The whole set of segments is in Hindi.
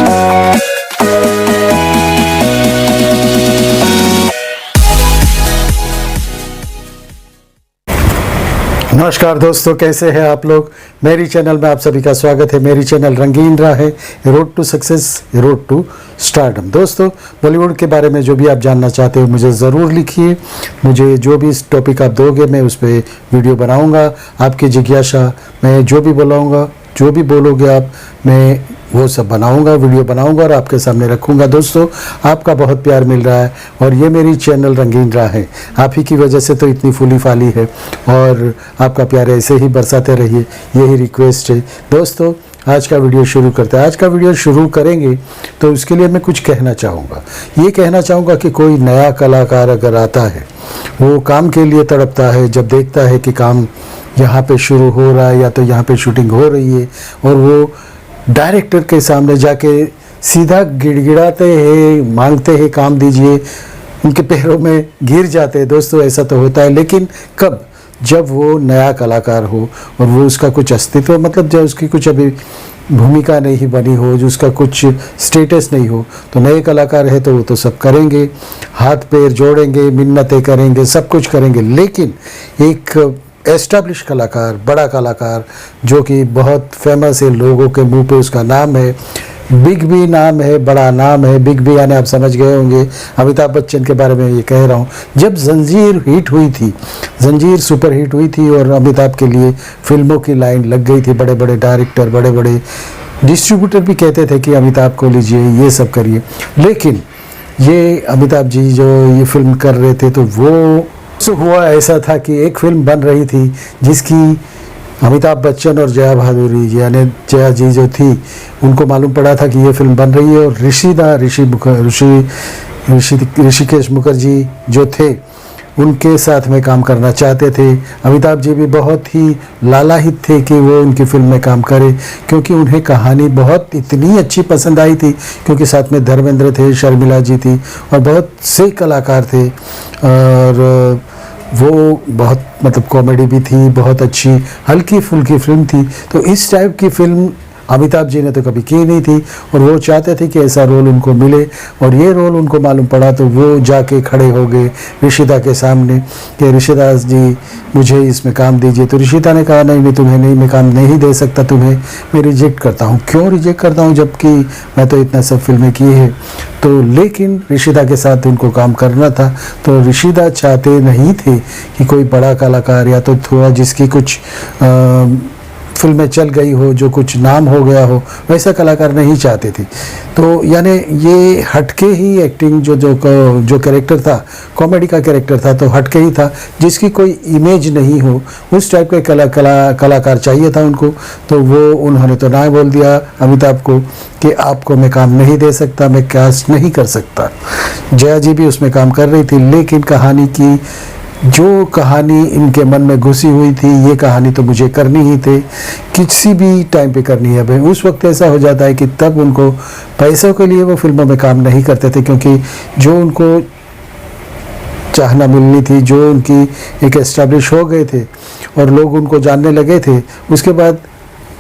नमस्कार दोस्तों, कैसे हैं आप लोग। मेरी चैनल में आप सभी का स्वागत है। मेरी चैनल रंगीन राह है, road to success, road to stardom. दोस्तों, बॉलीवुड के बारे में जो भी आप जानना चाहते हो मुझे ज़रूर लिखिए। मुझे जो भी टॉपिक आप दोगे मैं उस पर वीडियो बनाऊंगा। आपकी जिज्ञासा, मैं जो भी बुलाऊंगा, जो भी बोलोगे आप, मैं वो सब बनाऊंगा, वीडियो बनाऊंगा और आपके सामने रखूंगा। दोस्तों, आपका बहुत प्यार मिल रहा है और ये मेरी चैनल रंगीन राह है। आप ही की वजह से तो इतनी फूली फाली है और आपका प्यार ऐसे ही बरसाते रहिए, यही रिक्वेस्ट है। दोस्तों, आज का वीडियो शुरू करते हैं। आज का वीडियो शुरू करेंगे तो उसके लिए मैं कुछ कहना चाहूँगा। ये कहना चाहूँगा कि कोई नया कलाकार अगर आता है, वो काम के लिए तड़पता है। जब देखता है कि काम यहाँ पे शुरू हो रहा है या तो यहाँ पे शूटिंग हो रही है और वो डायरेक्टर के सामने जाके सीधा गिड़गिड़ाते हैं, मांगते हैं काम दीजिए, उनके पैरों में गिर जाते हैं। दोस्तों, ऐसा तो होता है, लेकिन कब? जब वो नया कलाकार हो और वो उसका कुछ अस्तित्व, मतलब जब उसकी कुछ अभी भूमिका नहीं बनी हो, जो उसका कुछ स्टेटस नहीं हो, तो नए कलाकार है तो वो तो सब करेंगे, हाथ पैर जोड़ेंगे, मिन्नतें करेंगे, सब कुछ करेंगे। लेकिन एक एस्टैब्लिश कलाकार, बड़ा कलाकार जो कि बहुत फेमस है, लोगों के मुंह पे उसका नाम है, बिग बी नाम है, बड़ा नाम है। बिग बी यानी आप समझ गए होंगे, अमिताभ बच्चन के बारे में ये कह रहा हूँ। जब जंजीर हिट हुई थी, जंजीर सुपर हिट हुई थी और अमिताभ के लिए फिल्मों की लाइन लग गई थी। बड़े बड़े डायरेक्टर, बड़े बड़े डिस्ट्रीब्यूटर भी कहते थे कि अमिताभ को लीजिए, ये सब करिए। लेकिन ये अमिताभ जी जो ये फिल्म कर रहे थे, तो वो हुआ ऐसा था कि एक फिल्म बन रही थी जिसकी अमिताभ बच्चन और जया भादुरी यानी जया जी जो थी, उनको मालूम पड़ा था कि ये फिल्म बन रही है और ऋषिकेश मुखर्जी जो थे उनके साथ में काम करना चाहते थे। अमिताभ जी भी बहुत ही लालायित थे कि वो उनकी फिल्म में काम करे, क्योंकि उन्हें कहानी बहुत इतनी अच्छी पसंद आई थी, क्योंकि साथ में धर्मेंद्र थे, शर्मिला जी थी और बहुत से कलाकार थे और वो बहुत मतलब कॉमेडी भी थी, बहुत अच्छी हल्की फुल्की फिल्म थी। तो इस टाइप की फिल्म अमिताभ जी ने तो कभी की नहीं थी और वो चाहते थे कि ऐसा रोल उनको मिले और ये रोल उनको मालूम पड़ा, तो वो जाके खड़े हो गए ऋषिता के सामने कि ऋषिता जी मुझे इसमें काम दीजिए। तो ऋषिता ने कहा नहीं, तुम्हें नहीं, मैं काम नहीं दे सकता तुम्हें, मैं रिजेक्ट करता हूँ। क्यों रिजेक्ट करता हूँ, जबकि मैं तो इतना सब फिल्में की है। तो लेकिन ऋषिता के साथ उनको काम करना था, तो ऋषिता चाहते नहीं थे कि कोई बड़ा कलाकार या तो थोड़ा जिसकी कुछ फिल्में चल गई हो, जो कुछ नाम हो गया हो, वैसा कलाकार नहीं चाहते थे। तो यानी ये हटके ही एक्टिंग जो कैरेक्टर था, कॉमेडी का कैरेक्टर था, तो हटके ही था, जिसकी कोई इमेज नहीं हो, उस टाइप के कलाकार चाहिए था उनको। तो वो उन्होंने तो ना बोल दिया अमिताभ को कि आपको मैं काम नहीं दे सकता, मैं कास्ट नहीं कर सकता। जया जी भी उसमें काम कर रही थी, लेकिन कहानी की जो कहानी इनके मन में घुसी हुई थी, ये कहानी तो मुझे करनी ही थी, किसी भी टाइम पे करनी है भाई। उस वक्त ऐसा हो जाता है कि तब उनको पैसों के लिए वो फिल्मों में काम नहीं करते थे, क्योंकि जो उनको चाहना मिलनी थी, जो उनकी एक एस्टैब्लिश हो गए थे और लोग उनको जानने लगे थे, उसके बाद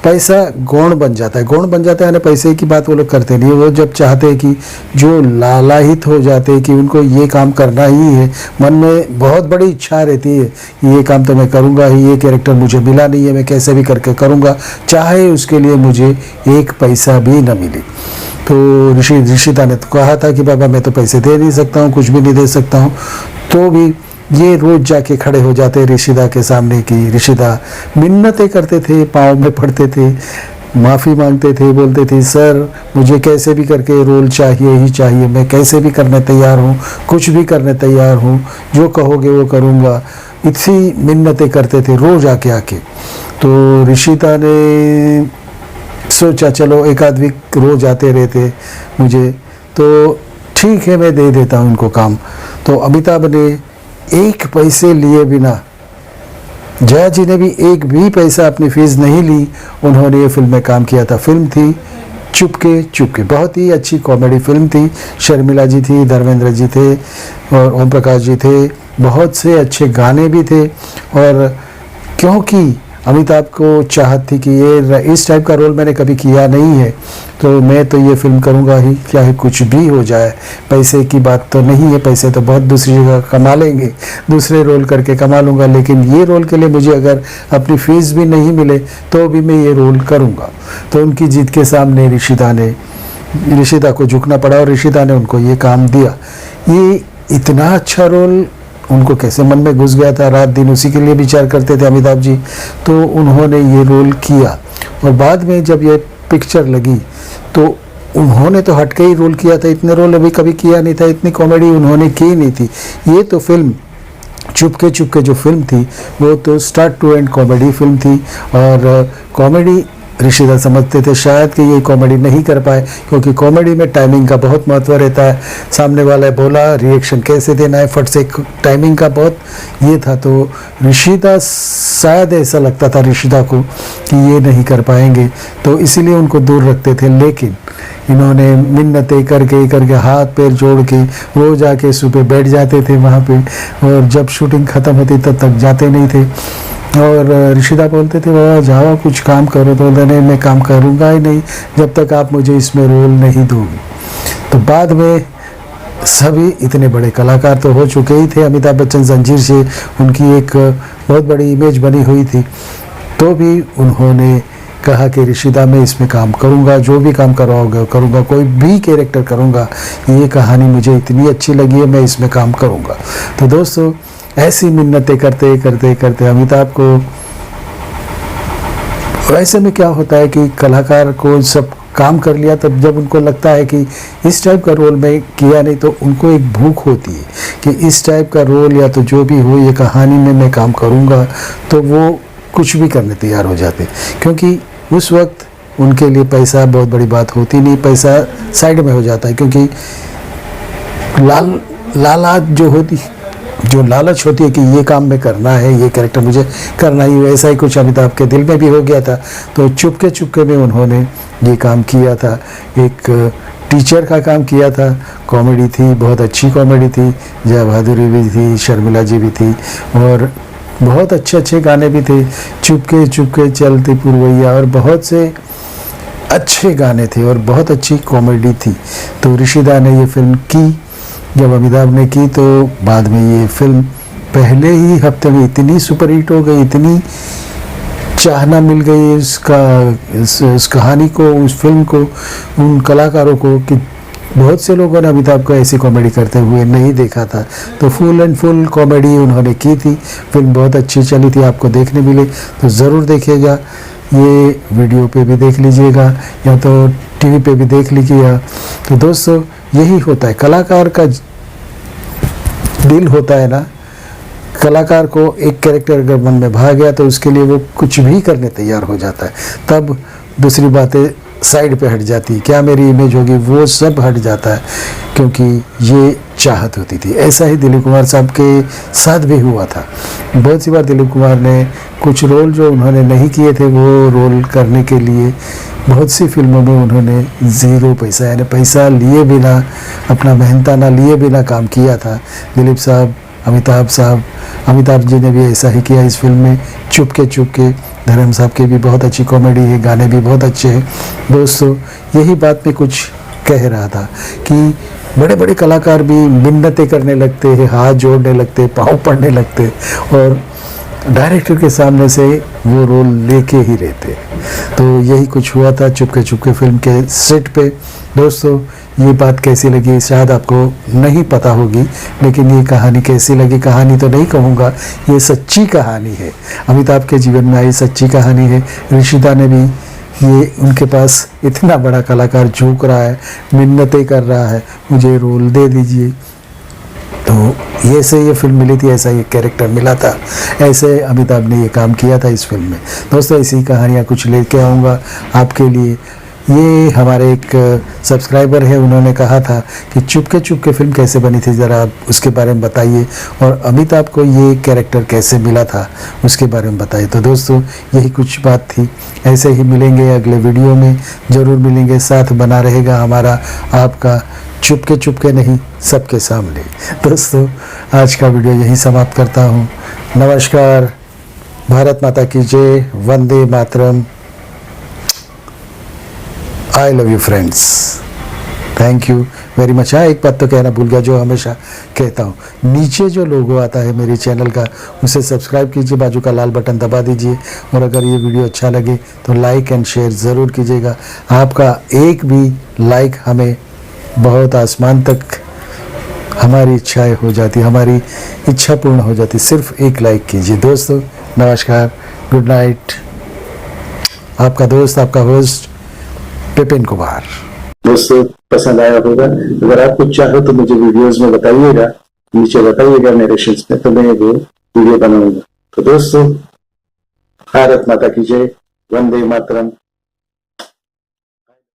पैसा गौण बन जाता है। गौण बन जाता है यानी पैसे की बात वो लोग करते नहीं। वो जब चाहते हैं कि जो लालायित हो जाते हैं कि उनको ये काम करना ही है, मन में बहुत बड़ी इच्छा रहती है कि ये काम तो मैं करूँगा ही, ये कैरेक्टर मुझे मिला नहीं है, मैं कैसे भी करके करूँगा, चाहे उसके लिए मुझे एक पैसा भी न मिले। तो ऋषिता ने तो कहा था कि बाबा मैं तो पैसे दे नहीं सकता हूँ, कुछ भी नहीं दे सकता हूँ। तो भी ये रोज जाके खड़े हो जाते ऋषिता के सामने की ऋषिता मिन्नतें करते थे, पाँव में पड़ते थे, माफ़ी मांगते थे, बोलते थे सर मुझे कैसे भी करके रोल चाहिए ही चाहिए, मैं कैसे भी करने तैयार हूँ, कुछ भी करने तैयार हूँ, जो कहोगे वो करूँगा। इतनी मिन्नतें करते थे रोज आके। तो ऋषिता ने सोचा चलो एक आध वीक रोज आते रहते मुझे, तो ठीक है मैं दे देता हूँ उनको काम। तो अमिताभ ने एक पैसे लिए बिना, जया जी ने भी एक भी पैसा अपनी फीस नहीं ली, उन्होंने ये फिल्म में काम किया था। फिल्म थी चुपके चुपके, बहुत ही अच्छी कॉमेडी फिल्म थी। शर्मिला जी थी, धर्मेंद्र जी थे और ओम प्रकाश जी थे, बहुत से अच्छे गाने भी थे। और क्योंकि अमिताभ को चाहत थी कि ये इस टाइप का रोल मैंने कभी किया नहीं है, तो मैं तो ये फिल्म करूँगा ही, चाहे कुछ भी हो जाए। पैसे की बात तो नहीं है, पैसे तो बहुत दूसरी जगह कमा लेंगे, दूसरे रोल करके कमा लूँगा, लेकिन ये रोल के लिए मुझे अगर अपनी फीस भी नहीं मिले तो भी मैं ये रोल करूँगा। तो उनकी जीत के सामने ऋषिता को झुकना पड़ा और ऋषिता ने उनको ये काम दिया। ये इतना अच्छा रोल उनको कैसे मन में घुस गया था, रात दिन उसी के लिए विचार करते थे अमिताभ जी, तो उन्होंने ये रोल किया। और बाद में जब ये पिक्चर लगी तो उन्होंने तो हटके ही रोल किया था, इतने रोल अभी कभी किया नहीं था, इतनी कॉमेडी उन्होंने की नहीं थी। ये तो फिल्म चुपके चुपके जो फिल्म थी वो तो start to end comedy film थी, और कॉमेडी ऋषिता समझते थे शायद कि ये कॉमेडी नहीं कर पाए, क्योंकि कॉमेडी में टाइमिंग का बहुत महत्व रहता है। सामने वाला बोला रिएक्शन कैसे देना है, फट से टाइमिंग का बहुत ये था। तो ऋषिता शायद ऐसा लगता था ऋषिता को कि ये नहीं कर पाएंगे, तो इसीलिए उनको दूर रखते थे। लेकिन इन्होंने मिन्नतें करके हाथ पैर जोड़ के रोज आके सुबह बैठ जाते थे वहाँ पे, और जब शूटिंग ख़त्म होती तब तक जाते नहीं थे। और ऋषिता बोलते थे बाबा जाओ कुछ काम करो, तो बोलते नहीं मैं काम करूँगा ही नहीं जब तक आप मुझे इसमें रोल नहीं दोगे। तो बाद में सभी इतने बड़े कलाकार तो हो चुके ही थे, अमिताभ बच्चन जंजीर से उनकी एक बहुत बड़ी इमेज बनी हुई थी, तो भी उन्होंने कहा कि ऋषिता मैं इसमें काम करूँगा, जो भी काम करवाओगे करूँगा, कोई भी कैरेक्टर करूँगा, ये कहानी मुझे इतनी अच्छी लगी है मैं इसमें काम करूँगा। तो दोस्तों ऐसी मिन्नतें करते अमिताभ को, वैसे में क्या होता है कि कलाकार को सब काम कर लिया, तब जब उनको लगता है कि इस टाइप का रोल मैं किया नहीं, तो उनको एक भूख होती है कि इस टाइप का रोल या तो जो भी हो ये कहानी में मैं काम करूँगा, तो वो कुछ भी करने तैयार हो जाते, क्योंकि उस वक्त उनके लिए पैसा बहुत बड़ी बात होती नहीं, पैसा साइड में हो जाता है। क्योंकि जो लालच होती है कि ये काम में करना है, ये कैरेक्टर मुझे करना ही, वैसा ही कुछ अमिताभ के दिल में भी हो गया था। तो चुपके में उन्होंने ये काम किया था, एक टीचर का काम किया था। कॉमेडी थी, बहुत अच्छी कॉमेडी थी, जया बहादुरी भी थी, शर्मिला जी भी थी, और बहुत अच्छे गाने भी थे, चुपके चलती पुरवैया, और बहुत से अच्छे गाने थे और बहुत अच्छी कॉमेडी थी। तो ऋषिता ने ये फिल्म की, जब अमिताभ ने की तो बाद में ये फिल्म पहले ही हफ्ते में इतनी सुपरहिट हो गई, इतनी चाहना मिल गई इस कहानी को, उस फिल्म को, उन कलाकारों को, कि बहुत से लोगों ने अमिताभ को ऐसी कॉमेडी करते हुए नहीं देखा था। तो फुल एंड फुल कॉमेडी उन्होंने की थी, फिल्म बहुत अच्छी चली थी। आपको देखने मिले तो ज़रूर देखिएगा, ये वीडियो पे भी देख लीजिएगा या तो टीवी पे भी देख लीजिएगा। तो दोस्तों यही होता है, कलाकार का दिल होता है ना, कलाकार को एक कैरेक्टर अगर मन में भा गया तो उसके लिए वो कुछ भी करने तैयार हो जाता है। तब दूसरी बातें साइड पे हट जाती है, क्या मेरी इमेज होगी, वो सब हट जाता है, क्योंकि ये चाहत होती थी। ऐसा ही दिलीप कुमार साहब के साथ भी हुआ था। बहुत सी बार दिलीप कुमार ने कुछ रोल जो उन्होंने नहीं किए थे, वो रोल करने के लिए बहुत सी फिल्मों में उन्होंने ज़ीरो पैसा, यानी पैसा लिए बिना, अपना मेहनताना लिए बिना काम किया था। दिलीप साहब, अमिताभ जी ने भी ऐसा ही किया इस फिल्म में, चुपके। धर्म साहब की भी बहुत अच्छी कॉमेडी है, गाने भी बहुत अच्छे हैं। दोस्तों यही बात मैं कुछ कह रहा था कि बड़े बड़े कलाकार भी मिन्नतें करने लगते हैं, हाथ जोड़ने लगते, पाँव पड़ने लगते, और डायरेक्टर के सामने से वो रोल लेके ही रहते। तो यही कुछ हुआ था चुपके फिल्म के सेट पे। दोस्तों ये बात कैसी लगी शायद आपको नहीं पता होगी, लेकिन ये कहानी कैसी लगी, कहानी तो नहीं कहूँगा, ये सच्ची कहानी है, अमिताभ के जीवन में आई सच्ची कहानी है। ऋषिता ने भी, ये उनके पास इतना बड़ा कलाकार झुक रहा है, मिन्नतें कर रहा है, मुझे रोल दे दीजिए, तो ये फिल्म मिली थी, ऐसा ये कैरेक्टर मिला था, ऐसे अमिताभ ने ये काम किया था इस फिल्म में। दोस्तों ऐसी कहानियाँ कुछ लेके आऊँगा आपके लिए। ये हमारे एक सब्सक्राइबर है, उन्होंने कहा था कि चुपके फिल्म कैसे बनी थी, ज़रा आप उसके बारे में बताइए, और अमिताभ को ये कैरेक्टर कैसे मिला था उसके बारे में बताइए। तो दोस्तों यही कुछ बात थी, ऐसे ही मिलेंगे अगले वीडियो में, ज़रूर मिलेंगे, साथ बना रहेगा हमारा आपका चुपके नहीं सबके सामने। दोस्तों आज का वीडियो यही समाप्त करता हूँ, नमस्कार। भारत माता की जय, वंदे मातरम। I love you friends, thank you very much. हाँ, एक बात तो कहना भूल गया, जो हमेशा कहता हूँ, नीचे जो लोगो आता है मेरे चैनल का, उसे सब्सक्राइब कीजिए, बाजू का लाल बटन दबा दीजिए, और अगर ये वीडियो अच्छा लगे तो लाइक एंड शेयर ज़रूर कीजिएगा। आपका एक भी लाइक हमें बहुत आसमान तक हमारी इच्छाएं हो जाती, हमारी इच्छा पूर्ण हो जाती। सिर्फ एक लाइक कीजिए। दोस्तों नमस्कार, गुड नाइट। आपका दोस्त, आपका होस्ट विपिन कुमार। दोस्तों पसंद आया होगा, अगर आप कुछ चाहो तो मुझे वीडियोस में बताइएगा, नीचे बताइएगा नरेशंस में, तो मैं वो वीडियो बनाऊंगा। तो दोस्तों, भारत माता की जय, वंदे मातरम।